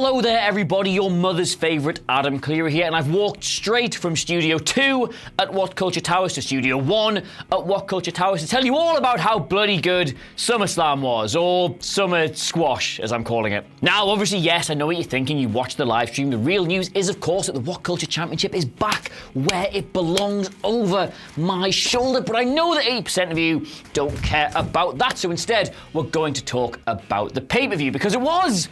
Hello there everybody, your mother's favourite Adam Cleary here, and I've walked straight from Studio 2 at WhatCulture Towers to Studio 1 at WhatCulture Towers to tell you all about how bloody good SummerSlam was, or Summer Squash as I'm calling it. Now obviously yes, I know what you're thinking, you watched the live stream. The real news is of course that the WhatCulture Championship is back where it belongs, over my shoulder, but I know that 80% of you don't care about that, so instead we're going to talk about the pay-per-view because it was,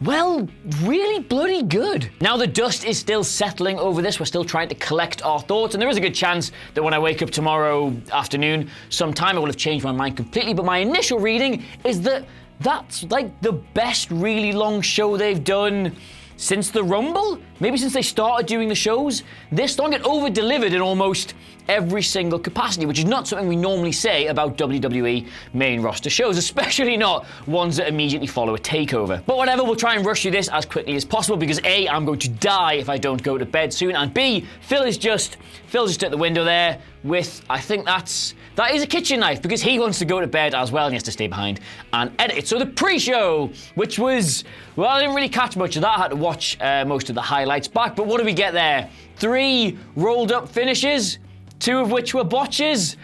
well, really bloody good. Now the dust is still settling over this. We're still trying to collect our thoughts, and there is a good chance that when I wake up tomorrow afternoon sometime I will have changed my mind completely, but my initial reading is that that's like the best really long show they've done since the Rumble? Maybe since they started doing the shows this long. It over-delivered in almost every single capacity, which is not something we normally say about WWE main roster shows, especially not ones that immediately follow a takeover. But whatever, we'll try and rush through this as quickly as possible because A, I'm going to die if I don't go to bed soon, and B, Phil's just at the window there with, I think that is a kitchen knife because he wants to go to bed as well and he has to stay behind and edit it. So the pre-show, which was, well, I didn't really catch much of that. I had to watch most of the highlights back, but what did we get there? 3 rolled up finishes, 2 of which were botches.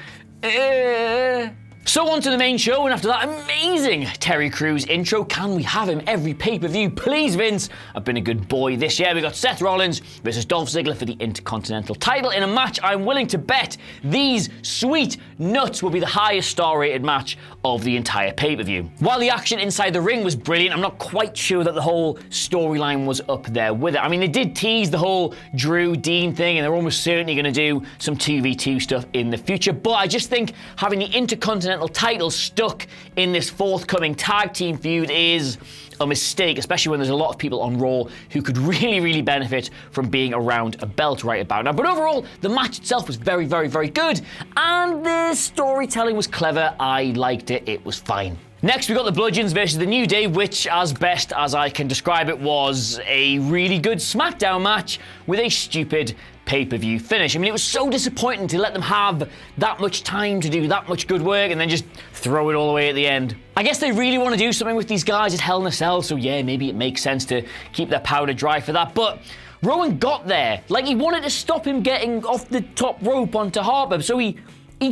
So on to the main show, and after that amazing Terry Crews intro, can we have him every pay-per-view? Please, Vince. I've been a good boy this year. We got Seth Rollins versus Dolph Ziggler for the Intercontinental title in a match I'm willing to bet these sweet nuts will be the highest star-rated match of the entire pay-per-view. While the action inside the ring was brilliant, I'm not quite sure that the whole storyline was up there with it. I mean, they did tease the whole Drew Dean thing, and they're almost certainly going to do some 2v2 stuff in the future, but I just think having the Intercontinental title stuck in this forthcoming tag team feud is a mistake, especially when there's a lot of people on Raw who could really benefit from being around a belt right about now. But overall, the match itself was very good, and the storytelling was clever. I liked it. It was fine. Next, we got the Bludgeons versus the New Day, which, as best as I can describe it, was a really good SmackDown match with a stupid pay-per-view finish. I mean, it was so disappointing to let them have that much time to do that much good work and then just throw it all away at the end. I guess they really want to do something with these guys at Hell in a Cell, so yeah, maybe it makes sense to keep their powder dry for that, but Rowan got there. Like, he wanted to stop him getting off the top rope onto Harper, so he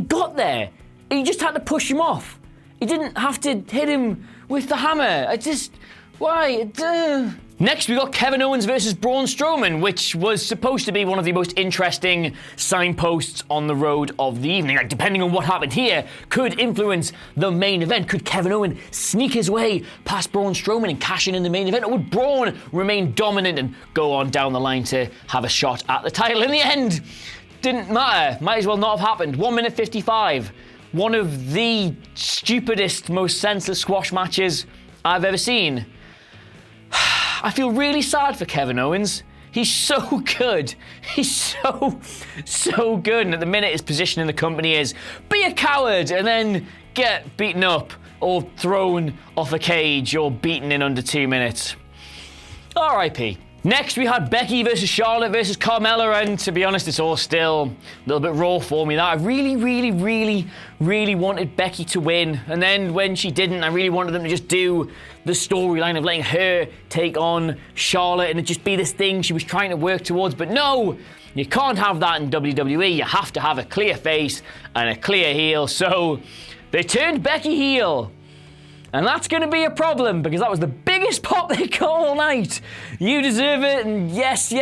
got there. He just had to push him off. He didn't have to hit him with the hammer. Why? Next, we got Kevin Owens versus Braun Strowman, which was supposed to be one of the most interesting signposts on the road of the evening. Like, depending on what happened here, could influence the main event. Could Kevin Owens sneak his way past Braun Strowman and cash in the main event? Or would Braun remain dominant and go on down the line to have a shot at the title? In the end, didn't matter. Might as well not have happened. 1 minute 55. One of the stupidest, most senseless squash matches I've ever seen. I feel really sad for Kevin Owens. He's so good. He's so good. And at the minute, his position in the company is be a coward and then get beaten up or thrown off a cage or beaten in under 2 minutes. R.I.P. Next, we had Becky versus Charlotte versus Carmella, and to be honest, it's all still a little bit raw for me. That I really wanted Becky to win, and then when she didn't, I really wanted them to just do the storyline of letting her take on Charlotte and it just be this thing she was trying to work towards, but no! You can't have that in WWE. You have to have a clear face and a clear heel, so they turned Becky heel. And that's going to be a problem because that was the biggest pop they got all night. You deserve it, and yes,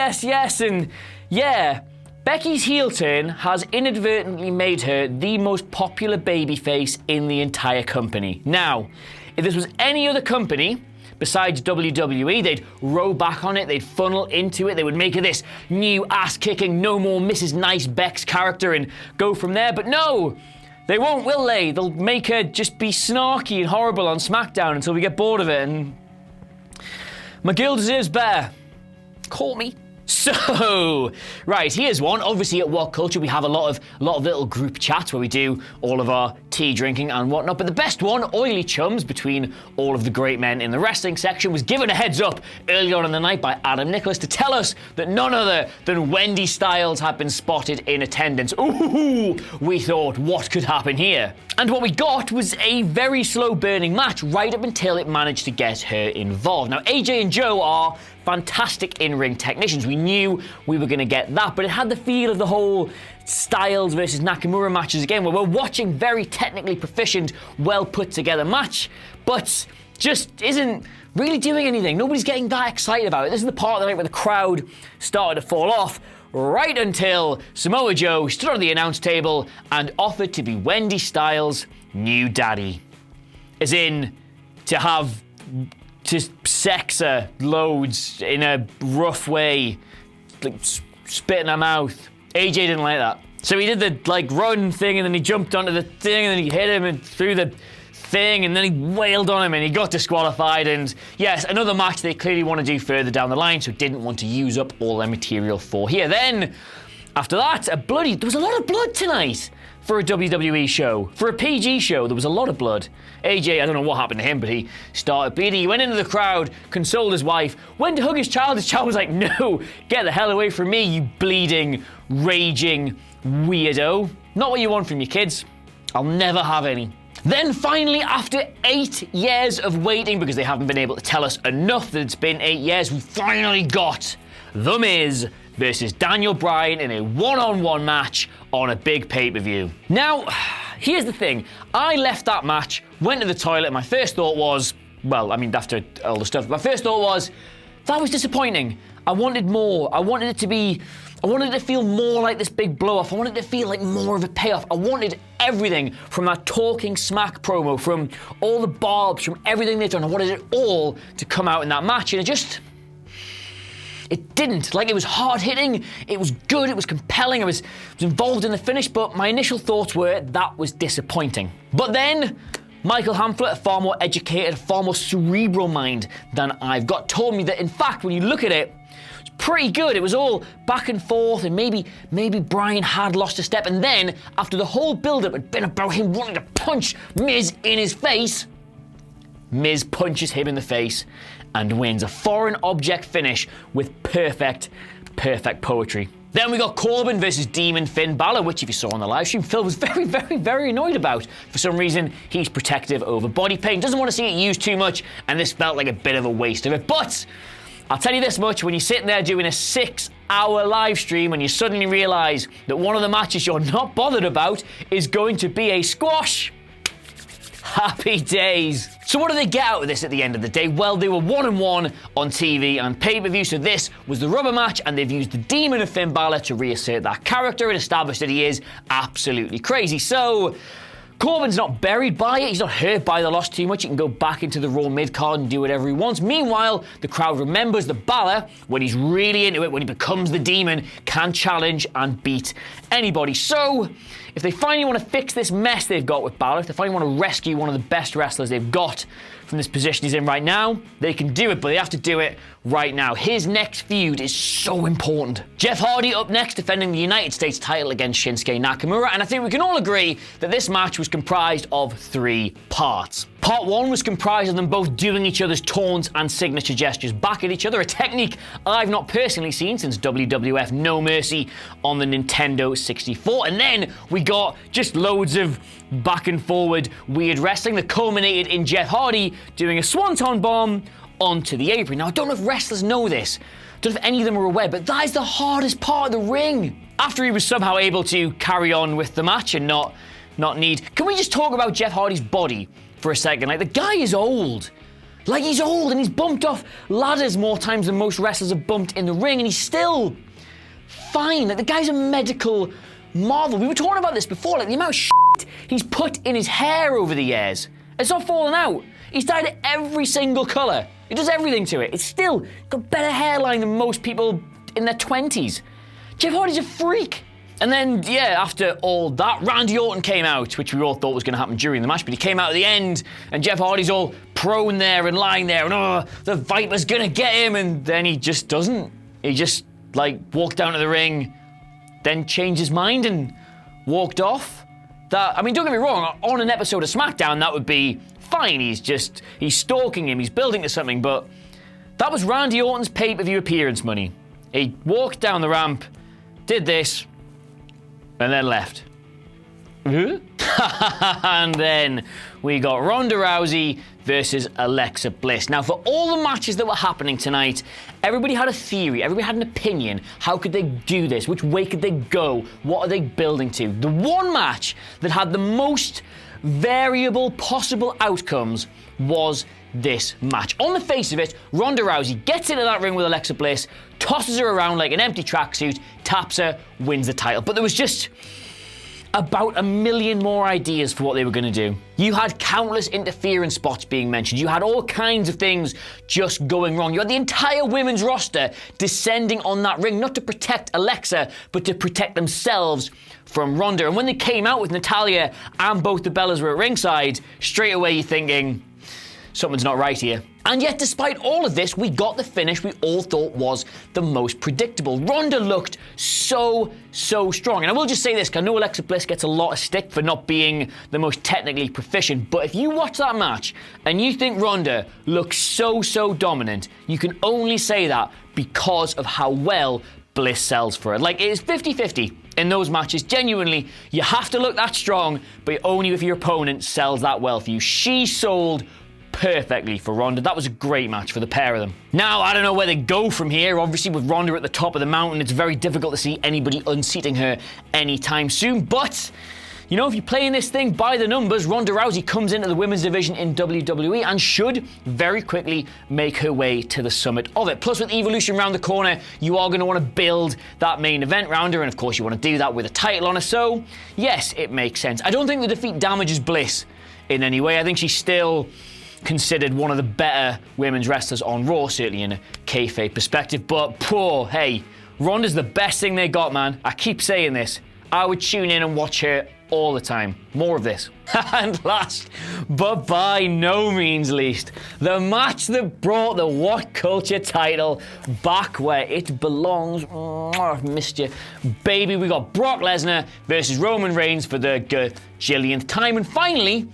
and yeah. Becky's heel turn has inadvertently made her the most popular babyface in the entire company. Now, if this was any other company besides WWE, they'd row back on it, they'd funnel into it, they would make her this new ass-kicking, no more Mrs. Nice Bex character and go from there, but no! They won't, will they? They'll make her just be snarky and horrible on SmackDown until we get bored of it, and my girl deserves better. Call me. So, right, here's one. Obviously at WhatCulture we have a lot of little group chats where we do all of our tea drinking and whatnot, but the best one, Oily Chums, between all of the great men in the wrestling section, was given a heads up early on in the night by Adam Nicholas to tell us that none other than Wendy Styles had been spotted in attendance. Ooh, we thought, what could happen here? And what we got was a very slow burning match right up until it managed to get her involved. Now, AJ and Joe are fantastic in-ring technicians. We knew we were going to get that, but it had the feel of the whole Styles versus Nakamura matches again, where we're watching very technically proficient, well put together match, but just isn't really doing anything. Nobody's getting that excited about it. This is the part of the night where the crowd started to fall off, right until Samoa Joe stood on the announce table and offered to be Wendy Styles' new daddy. As in, to sex her loads in a rough way, like spit in her mouth. AJ didn't like that. So he did the run thing, and then he jumped onto the thing, and then he hit him and threw the thing, and then he wailed on him and he got disqualified. And yes, another match they clearly want to do further down the line, so didn't want to use up all their material for here. Then, after that, there was a lot of blood tonight. For a WWE show, for a PG show, there was a lot of blood. AJ, I don't know what happened to him, but he started bleeding. He went into the crowd, consoled his wife, went to hug his child. His child was like, no, get the hell away from me, you bleeding, raging weirdo. Not what you want from your kids. I'll never have any. Then finally, after 8 years of waiting, because they haven't been able to tell us enough that it's been 8 years, we finally got The Miz versus Daniel Bryan in a one-on-one match on a big pay-per-view. Now, here's the thing. I left that match, went to the toilet, and my first thought was, well, I mean, after all the stuff, my first thought was, that was disappointing. I wanted more. I wanted it to feel more like this big blow-off. I wanted it to feel like more of a payoff. I wanted everything from that Talking Smack promo, from all the barbs, from everything they've done. I wanted it all to come out in that match, and it didn't. Like, it was hard-hitting, it was good, it was compelling, I was involved in the finish, but my initial thoughts were that was disappointing. But then, Michael Hamflet, a far more educated, far more cerebral mind than I've got, told me that, in fact, when you look at it, it's pretty good. It was all back and forth, and maybe Bryan had lost a step, and then, after the whole build-up had been about him wanting to punch Miz in his face, Miz punches him in the face and wins a foreign object finish with perfect poetry. Then we got Corbin versus Demon Finn Balor, which if you saw on the live stream, Phil was very, very, very annoyed about. For some reason, he's protective over body paint, doesn't want to see it used too much, and this felt like a bit of a waste of it. But I'll tell you this much, when you're sitting there doing a 6-hour live stream and you suddenly realise that one of the matches you're not bothered about is going to be a squash, happy days. So what do they get out of this at the end of the day? Well, they were 1-1 on TV and pay-per-view, so this was the rubber match, and they've used the Demon of Finn Balor to reassert that character and establish that he is absolutely crazy. So Corbin's not buried by it, he's not hurt by the loss too much, he can go back into the Raw mid-card and do whatever he wants. Meanwhile, the crowd remembers that Balor, when he's really into it, when he becomes the Demon, can challenge and beat anybody. So if they finally want to fix this mess they've got with Balor, if they finally want to rescue one of the best wrestlers they've got from this position he's in right now, they can do it, but they have to do it right now. His next feud is so important. Jeff Hardy up next, defending the United States title against Shinsuke Nakamura, and I think we can all agree that this match was comprised of 3 parts. Part 1 was comprised of them both doing each other's taunts and signature gestures back at each other, a technique I've not personally seen since WWF No Mercy on the Nintendo 64. And then we got just loads of back and forward weird wrestling that culminated in Jeff Hardy doing a swanton bomb onto the apron. Now, I don't know if wrestlers know this, I don't know if any of them are aware, but that is the hardest part of the ring. After he was somehow able to carry on with the match and not need... Can we just talk about Jeff Hardy's body for a second? Like, the guy is old. Like, he's old and he's bumped off ladders more times than most wrestlers have bumped in the ring, and he's still fine. Like, the guy's a medical marvel. We were talking about this before, like the amount of shit he's put in his hair over the years. It's not falling out. He's dyed it every single colour. He does everything to it. It's still got better hairline than most people in their 20s. Jeff Hardy's a freak. And then, yeah, after all that, Randy Orton came out, which we all thought was going to happen during the match, but he came out at the end, and Jeff Hardy's all prone there and lying there, and the Viper's going to get him, and then he just doesn't. He just like, walked down to the ring, then changed his mind and walked off. That, I mean, don't get me wrong, on an episode of SmackDown, that would be fine. He's stalking him, he's building to something, but that was Randy Orton's pay-per-view appearance money. He walked down the ramp, did this, and then left. And then we got Ronda Rousey versus Alexa Bliss. Now, for all the matches that were happening tonight, everybody had a theory, everybody had an opinion. How could they do this? Which way could they go? What are they building to? The one match that had the most variable possible outcomes was this match. On the face of it, Ronda Rousey gets into that ring with Alexa Bliss, tosses her around like an empty tracksuit, taps her, wins the title. But there was just about a million more ideas for what they were going to do. You had countless interference spots being mentioned. You had all kinds of things just going wrong. You had the entire women's roster descending on that ring, not to protect Alexa, but to protect themselves from Ronda. And when they came out with Natalya and both the Bellas were at ringside, straight away you're thinking, something's not right here. And yet, despite all of this, we got the finish we all thought was the most predictable. Ronda looked so strong. And I will just say this, because I know Alexa Bliss gets a lot of stick for not being the most technically proficient, but if you watch that match and you think Ronda looks so dominant, you can only say that because of how well Bliss sells for it. Like, it is 50-50 in those matches. Genuinely, you have to look that strong, but only if your opponent sells that well for you. She sold perfectly for Ronda. That was a great match for the pair of them. Now, I don't know where they go from here. Obviously, with Ronda at the top of the mountain, it's very difficult to see anybody unseating her anytime soon. But, you know, if you're playing this thing by the numbers, Ronda Rousey comes into the women's division in WWE and should very quickly make her way to the summit of it. Plus, with Evolution around the corner, you are going to want to build that main event round her, and of course, you want to do that with a title on her. So, yes, it makes sense. I don't think the defeat damages Bliss in any way. I think she's still considered one of the better women's wrestlers on Raw, certainly in a kayfabe perspective. But hey, Ronda's the best thing they got, man. I keep saying this. I would tune in and watch her all the time. More of this. And last, but by no means least, the match that brought the WhatCulture title back where it belongs. I've missed you. Baby, we got Brock Lesnar versus Roman Reigns for the gajillionth time. And finally,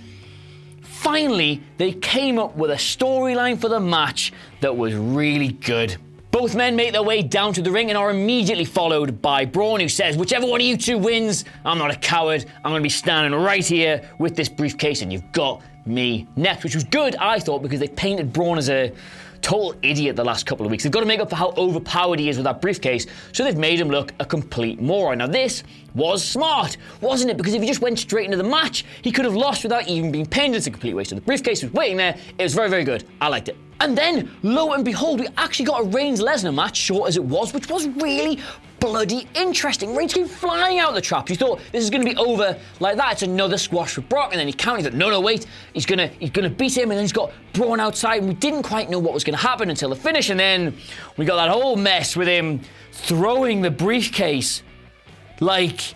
they came up with a storyline for the match that was really good. Both men make their way down to the ring and are immediately followed by Braun, who says, whichever one of you two wins, I'm not a coward. I'm going to be standing right here with this briefcase and you've got me next, which was good, I thought, because they painted Braun as a total idiot the last couple of weeks. They've got to make up for how overpowered he is with that briefcase, so they've made him look a complete moron. Now this was smart, wasn't it? Because if he just went straight into the match, he could have lost without even being pinned. It's a complete waste of the briefcase. Was waiting there. It was very good. I liked it. And then, lo and behold, we actually got a Reigns-Lesnar match, short as it was, which was really bloody interesting. Reigns came flying out of the traps. You thought this is going to be over like that. It's another squash for Brock, and then he counted. He thought, no, wait, he's gonna beat him, and then he's got Braun outside, and we didn't quite know what was going to happen until the finish, and then we got that whole mess with him throwing the briefcase. Like,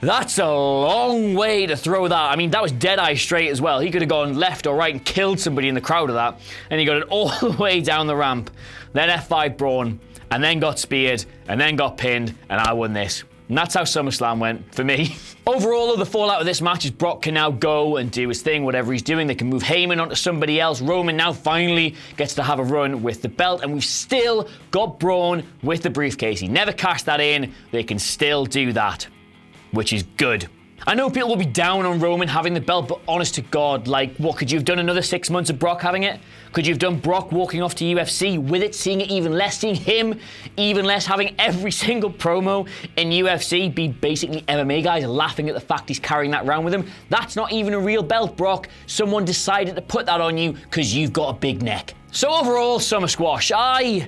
that's a long way to throw that. I mean, that was dead-eye straight as well. He could have gone left or right and killed somebody in the crowd of that, and he got it all the way down the ramp. Then F5 Braun, and then got speared, and then got pinned, and I won this. And that's how SummerSlam went for me. Overall, though, the fallout of this match is Brock can now go and do his thing, whatever he's doing. They can move Heyman onto somebody else. Roman now finally gets to have a run with the belt, and we've still got Braun with the briefcase. He never cashed that in. They can still do that, which is good. I know people will be down on Roman having the belt, but honest to God, like, what, could you have done another 6 months of Brock having it? Could you have done Brock walking off to UFC with it, seeing it even less, seeing him even less, having every single promo in UFC be basically MMA guys laughing at the fact he's carrying that around with him? That's not even a real belt, Brock. Someone decided to put that on you because you've got a big neck. So overall, Summer Squash, I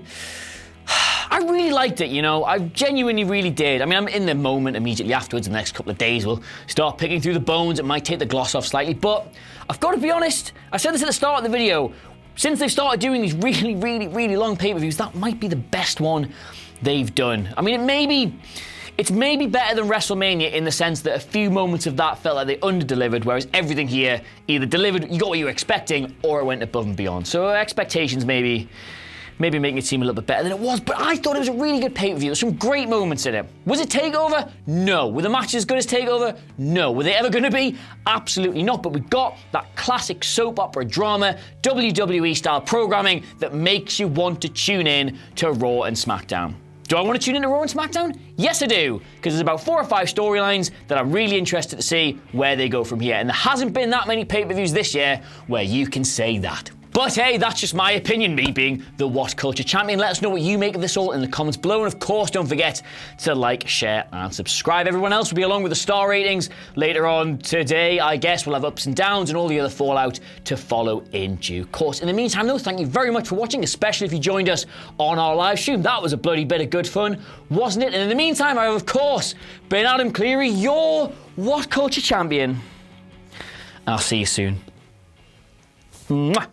really liked it, you know. I genuinely really did. I mean, I'm in the moment immediately afterwards. In the next couple of days, we'll start picking through the bones. It might take the gloss off slightly, but I've got to be honest. I said this at the start of the video. Since they've started doing these really long pay-per-views, that might be the best one they've done. I mean, it's maybe better than WrestleMania in the sense that a few moments of that felt like they under-delivered, whereas everything here either delivered, you got what you were expecting, or it went above and beyond. So expectations maybe maybe making it seem a little bit better than it was, but I thought it was a really good pay-per-view. There's some great moments in it. Was it TakeOver? No. Were the matches as good as TakeOver? No. Were they ever going to be? Absolutely not, but we got that classic soap opera drama, WWE-style programming that makes you want to tune in to Raw and SmackDown. Do I want to tune into Raw and SmackDown? Yes, I do, because there's about 4 or 5 storylines that I'm really interested to see where they go from here, and there hasn't been that many pay-per-views this year where you can say that. But hey, that's just my opinion, me being the What Culture champion. Let us know what you make of this all in the comments below, and of course, don't forget to like, share, and subscribe. Everyone else will be along with the star ratings later on today. I guess we'll have ups and downs and all the other fallout to follow in due course. In the meantime, though, thank you very much for watching, especially if you joined us on our live stream. That was a bloody bit of good fun, wasn't it? And in the meantime, I have, of course, been Adam Cleary, your What Culture champion. I'll see you soon. Mwah.